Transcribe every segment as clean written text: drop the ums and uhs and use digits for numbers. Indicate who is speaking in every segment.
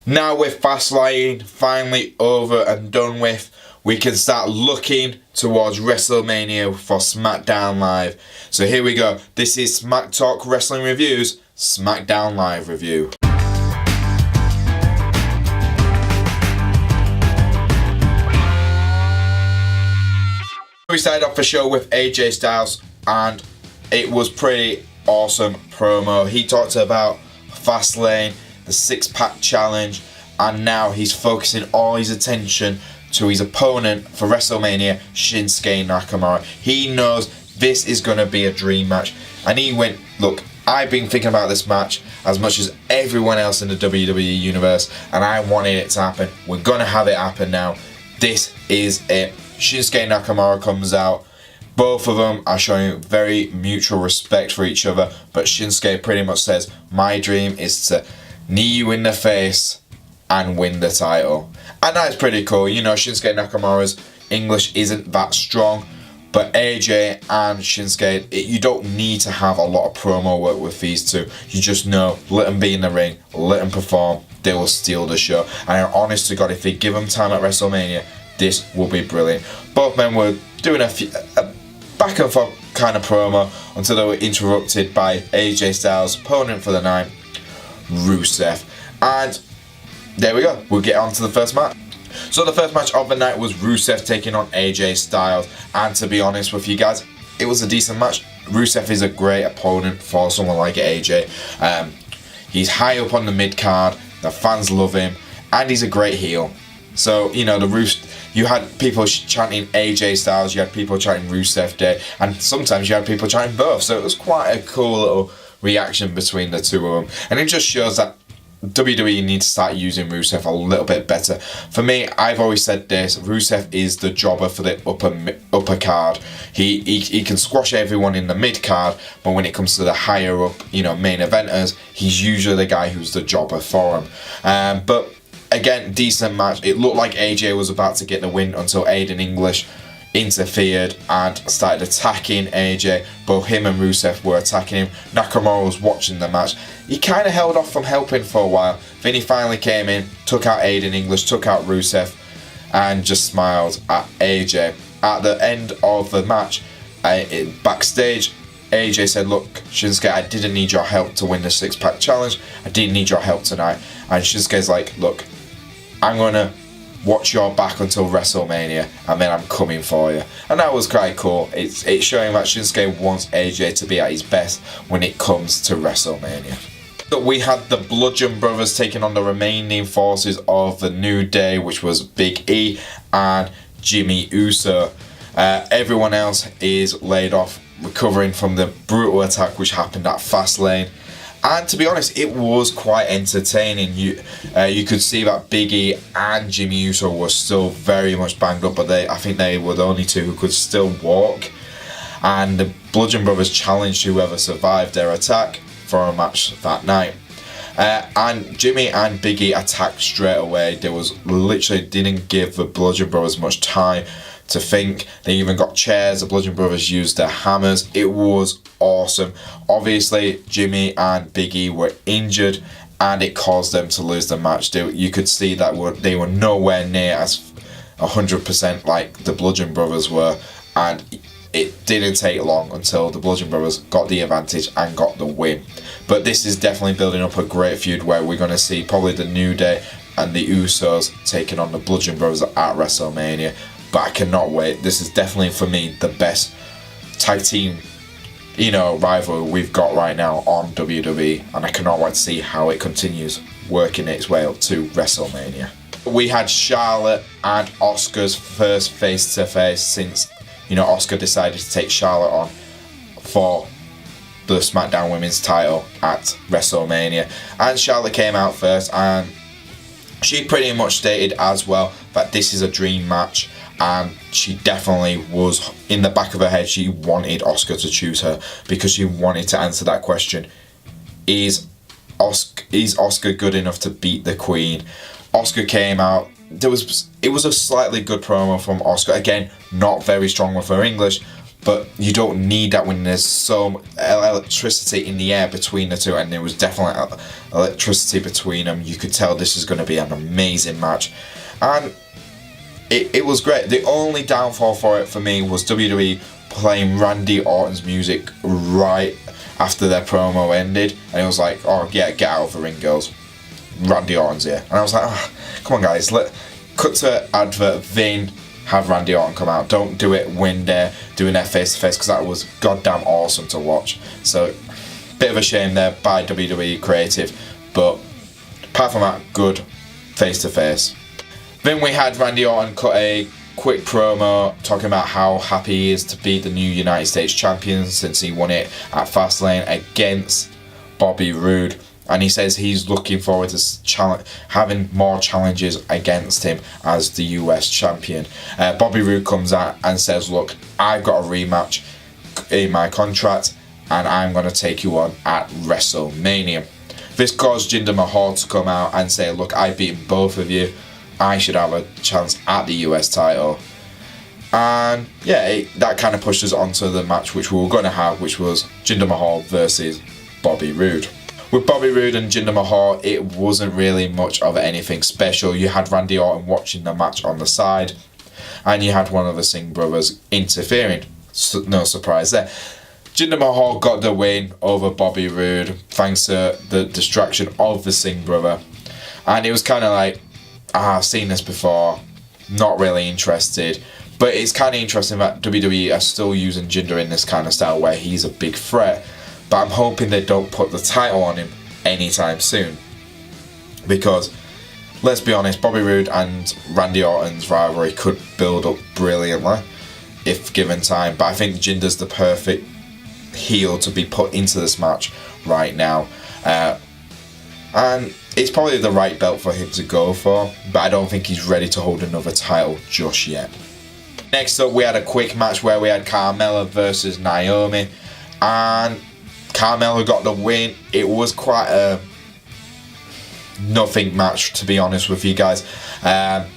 Speaker 1: Now with Fastlane finally over and done with, we can start looking towards WrestleMania for SmackDown Live. So here we go. This is Smack Talk Wrestling Reviews, SmackDown Live review. We started off the show with AJ Styles, and it was pretty awesome promo. He talked about Fastlane, the six-pack challenge, and now he's focusing all his attention to his opponent for WrestleMania, Shinsuke Nakamura. He knows this is going to be a dream match, and he went, look, I've been thinking about this match as much as everyone else in the WWE universe, and I wanted it to happen. We're going to have it happen now. This is it. Shinsuke Nakamura comes out. Both of them are showing very mutual respect for each other, but Shinsuke pretty much says, my dream is to knee you in the face and win the title. And that's pretty cool. You know, Shinsuke Nakamura's English isn't that strong, but AJ and Shinsuke, you don't need to have a lot of promo work with these two. You just know, let them be in the ring, let them perform, they will steal the show. And honest to God, if they give them time at WrestleMania, this will be brilliant. Both men were doing a back and forth kind of promo until they were interrupted by AJ Styles' opponent for the night, Rusev. And there we go, we'll get on to the first match. So the first match of the night was Rusev taking on AJ Styles, and to be honest with you guys, it was a decent match. Rusev is a great opponent for someone like AJ. He's high up on the mid card, the fans love him, and he's a great heel. So, you know, you had people chanting AJ Styles, you had people chanting Rusev Day, and sometimes you had people chanting both. So it was quite a cool little reaction between the two of them. And it just shows that WWE needs to start using Rusev a little bit better. For me, I've always said this, Rusev is the jobber for the upper card. He can squash everyone in the mid card, but when it comes to the higher up, you know, main eventers, he's usually the guy who's the jobber for him. But again, decent match. It looked like AJ was about to get the win until Aiden English interfered and started attacking AJ. Both him and Rusev were attacking him. Nakamura was watching the match. He kind of held off from helping for a while. Then he finally came in, took out Aiden English, took out Rusev, and just smiled at AJ. At the end of the match, backstage, AJ said, look, Shinsuke, I didn't need your help to win the six-pack challenge. I didn't need your help tonight. And Shinsuke's like, look, I'm going to watch your back until WrestleMania, and then I'm coming for you. And that was quite cool. It's showing that Shinsuke wants AJ to be at his best when it comes to WrestleMania. So we had the Bludgeon brothers taking on the remaining forces of the New Day, which was Big E and Jimmy Uso. Everyone else is laid off, recovering from the brutal attack which happened at Fastlane. And to be honest, it was quite entertaining. You could see that Big E and Jimmy Uso were still very much banged up, but I think they were the only two who could still walk. And the Bludgeon brothers challenged whoever survived their attack for a match that night. And Jimmy and Big E attacked straight away. They literally didn't give the Bludgeon brothers much time to think. They even got chairs. The Bludgeon brothers used their hammers. It was awesome. Obviously, Jimmy and Big E were injured, and it caused them to lose the match. You could see that they were nowhere near as 100% like the Bludgeon brothers were, and it didn't take long until the Bludgeon brothers got the advantage and got the win. But this is definitely building up a great feud where we're going to see probably the New Day and the Usos taking on the Bludgeon brothers at WrestleMania. But I cannot wait. This is definitely, for me, the best tag team, you know, rivalry we've got right now on WWE, and I cannot wait to see how it continues working its way up to WrestleMania. We had Charlotte and Asuka's first face-to-face since, you know, Asuka decided to take Charlotte on for the SmackDown Women's title at WrestleMania. And Charlotte came out first, and she pretty much stated as well that this is a dream match. And she definitely was, in the back of her head, she wanted Asuka to choose her because she wanted to answer that question. Is Asuka good enough to beat the Queen? Asuka came out. It was a slightly good promo from Asuka. Again, not very strong with her English, but you don't need that when there's some electricity in the air between the two, and there was definitely electricity between them. You could tell this is going to be an amazing match, and it was great. The only downfall for it for me was WWE playing Randy Ortan's music right after their promo ended, and it was like, oh yeah, get out of the ring, girls. Randy Orton's here. And I was like, oh, come on guys, cut to advert, then have Randy Ortan come out. Don't do it when they're doing their face to face, because that was goddamn awesome to watch. So, bit of a shame there by WWE Creative, but apart from that, good face to face. Then we had Randy Ortan cut a quick promo talking about how happy he is to be the new United States champion since he won it at Fastlane against Bobby Roode. And he says he's looking forward to having more challenges against him as the US champion. Bobby Roode comes out and says, look, I've got a rematch in my contract and I'm going to take you on at WrestleMania. This caused Jinder Mahal to come out and say, look, I've beaten both of you. I should have a chance at the US title. And yeah, that kind of pushed us onto the match which we were going to have, which was Jinder Mahal versus Bobby Roode. With Bobby Roode and Jinder Mahal, it wasn't really much of anything special. You had Randy Ortan watching the match on the side, and you had one of the Singh brothers interfering. So, no surprise there. Jinder Mahal got the win over Bobby Roode thanks to the distraction of the Singh brother. And it was kind of like, I've seen this before, not really interested. But it's kind of interesting that WWE are still using Jinder in this kind of style where he's a big threat. But I'm hoping they don't put the title on him anytime soon. Because, let's be honest, Bobby Roode and Randy Orton's rivalry could build up brilliantly if given time. But I think Jinder's the perfect heel to be put into this match right now. And it's probably the right belt for him to go for. But I don't think he's ready to hold another title just yet. Next up, we had a quick match where we had Carmella versus Naomi. And Carmella got the win. It was quite a nothing match, to be honest with you guys.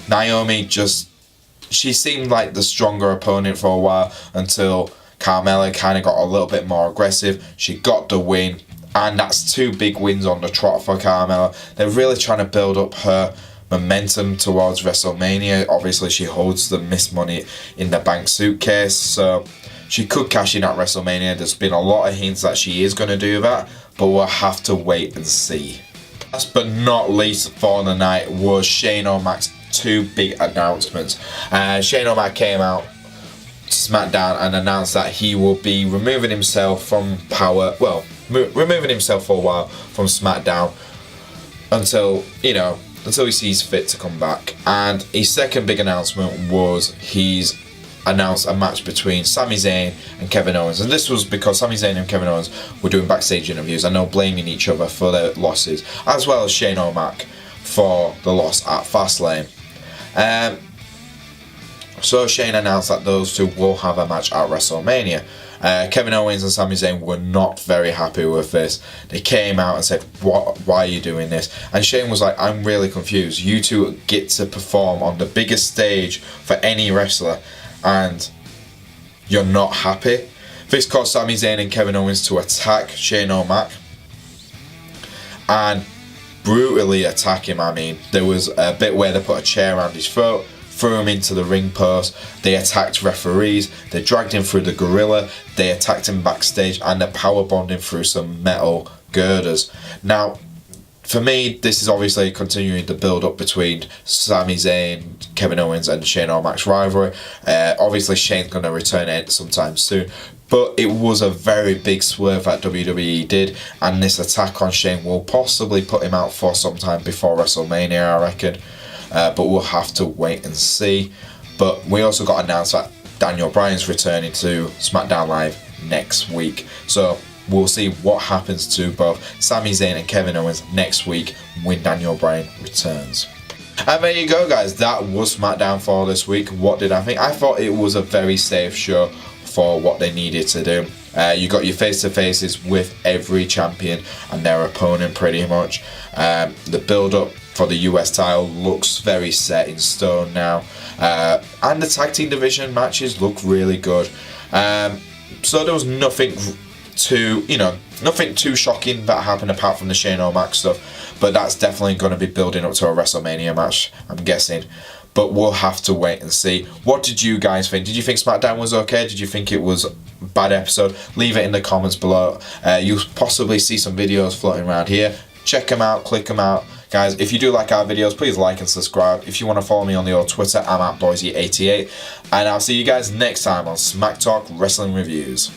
Speaker 1: Naomi she seemed like the stronger opponent for a while until Carmella kind of got a little bit more aggressive. She got the win, and that's 2 big wins on the trot for Carmella. They're really trying to build up her momentum towards WrestleMania. Obviously, she holds the Miss Money in the Bank suitcase, so she could cash in at WrestleMania. There's been a lot of hints that she is going to do that, but we'll have to wait and see. Last but not least for the night was Shane O'Mac's 2 big announcements. Shane O'Mac came out to SmackDown and announced that he will be removing himself from removing himself for a while from SmackDown until he sees fit to come back. And his second big announcement was he's announced a match between Sami Zayn and Kevin Owens, and this was because Sami Zayn and Kevin Owens were doing backstage interviews and they were blaming each other for their losses, as well as Shane O'Mac for the loss at Fastlane. So Shane announced that those 2 will have a match at WrestleMania. Kevin Owens and Sami Zayn were not very happy with this. They came out and said, why are you doing this? And Shane was like, I'm really confused. You 2 get to perform on the biggest stage for any wrestler, and you're not happy. This caused Sami Zayn and Kevin Owens to attack Shane O'Mac and brutally attack him. I mean, there was a bit where they put a chair around his throat, threw him into the ring post, they attacked referees, they dragged him through the gorilla, they attacked him backstage, and they powerbombed him through some metal girders. Now, for me, this is obviously continuing the build-up between Sami Zayn, Kevin Owens and Shane O'Mac's rivalry. Obviously, Shane's going to return it sometime soon. But it was a very big swerve that WWE did. And this attack on Shane will possibly put him out for some time before WrestleMania, I reckon. But we'll have to wait and see. But we also got announced that Daniel Bryan's returning to SmackDown Live next week. So we'll see what happens to both Sami Zayn and Kevin Owens next week when Daniel Bryan returns. And there you go, guys. That was SmackDown for this week. What did I think? I thought it was a very safe show for what they needed to do. You got your face-to-faces with every champion and their opponent pretty much. The build-up for the US title looks very set in stone now. And the tag team division matches look really good. So there was nothing too shocking that happened apart from the Shane O'Mac stuff, but that's definitely going to be building up to a WrestleMania match, I'm guessing. But we'll have to wait and see. What did you guys think? Did you think SmackDown was okay? Did you think it was a bad episode? Leave it in the comments below. You'll possibly see some videos floating around here. Check them out, click them out. Guys, if you do like our videos, please like and subscribe. If you want to follow me on the old Twitter, I'm at Boise88. And I'll see you guys next time on Smack Talk Wrestling Reviews.